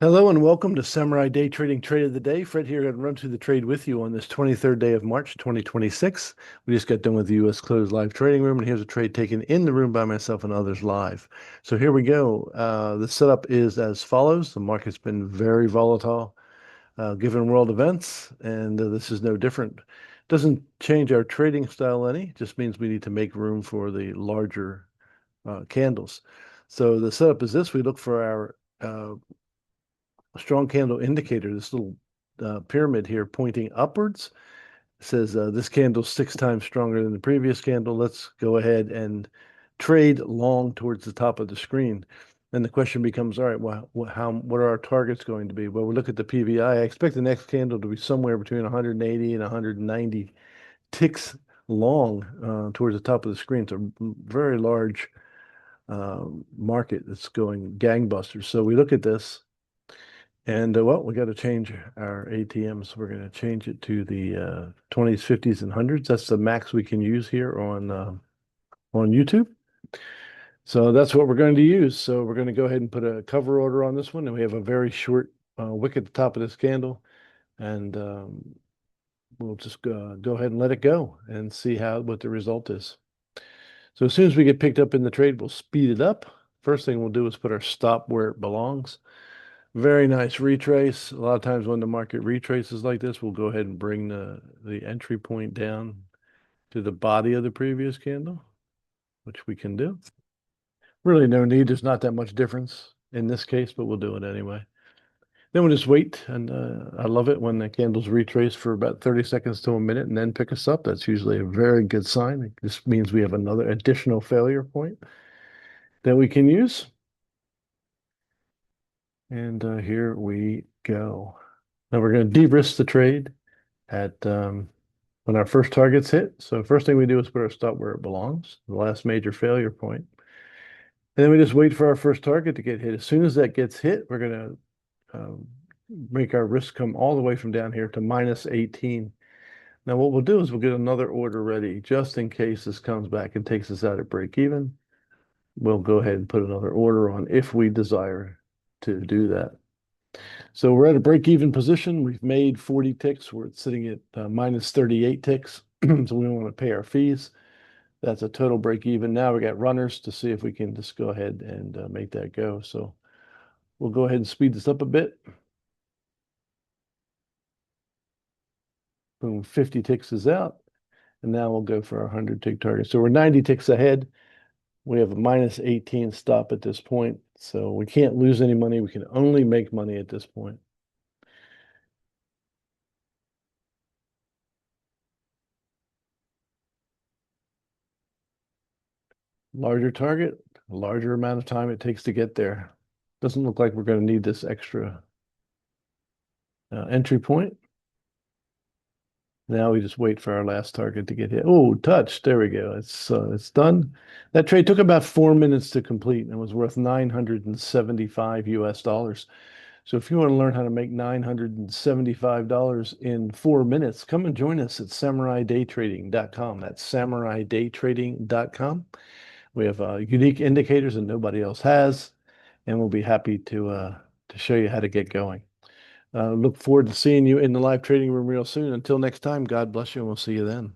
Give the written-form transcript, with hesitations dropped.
Hello and welcome to Samurai Day Trading Trade of the Day. Fred here going to run through the trade with you on this 23rd day of March 2026. We just got done with the U.S. closed live trading room, and here's a trade taken in the room by myself and others live. So here we go. The setup is as follows. The market's been very volatile given world events, and this is no different. Doesn't change our trading style any, just means we need to make room for the larger candles. So the setup is this. We look for our strong candle indicator, this little pyramid here pointing upwards. It says this candle's 6 times stronger than the previous candle. Let's go ahead and trade long towards the top of the screen. And the question becomes, all right, well, what are our targets going to be? Well, we look at the PVI. I expect the next candle to be somewhere between 180 and 190 ticks long towards the top of the screen. It's a very large market that's going gangbusters. So we look at this. And well, we got to change our ATMs. We're going to change it to the 20s, 50s, and 100s. That's the max we can use here on YouTube. So that's what we're going to use. So we're going to go ahead and put a cover order on this one, and we have a very short wick at the top of this candle, and we'll just go ahead and let it go and see what the result is. So as soon as we get picked up in the trade, we'll speed it up. First thing we'll do is put our stop where it belongs. Very nice retrace. A lot of times when the market retraces like this, we'll go ahead and bring the entry point down to the body of the previous candle, which we can do. Really no need. There's not that much difference in this case, but we'll do it anyway. Then we'll just wait, and I love it when the candles retrace for about 30 seconds to a minute and then pick us up. That's usually a very good sign. It just means we have another additional failure point that we can use. And here we go. Now we're going to de-risk the trade at when our first target's hit. So first thing we do is put our stop where it belongs, the last major failure point. And then we just wait for our first target to get hit. As soon as that gets hit, we're going to make our risk come all the way from down here to minus 18. Now what we'll do is we'll get another order ready just in case this comes back and takes us out at break even. We'll go ahead and put another order on if we desire to do that. So we're at a break-even position. We've made 40 ticks. We're sitting at minus 38 ticks. So we don't want to pay our fees. That's a total break-even. Now we got runners to see if we can just go ahead and make that go. So we'll go ahead and speed this up a bit. Boom, 50 ticks is out. And now we'll go for our 100 tick target. So we're 90 ticks ahead. We have a minus 18 stop at this point. So we can't lose any money. We can only make money at this point. Larger target, larger amount of time it takes to get there. Doesn't look like we're going to need this extra entry point. Now we just wait for our last target to get hit. Oh, touch. There we go. It's done. That trade took about 4 minutes to complete and was worth 975 US dollars. So if you want to learn how to make $975 in 4 minutes, come and join us at SamuraiDayTrading.com. That's SamuraiDayTrading.com. We have unique indicators that nobody else has, and we'll be happy to show you how to get going. Look forward to seeing you in the live trading room real soon. Until next time, God bless you, and we'll see you then.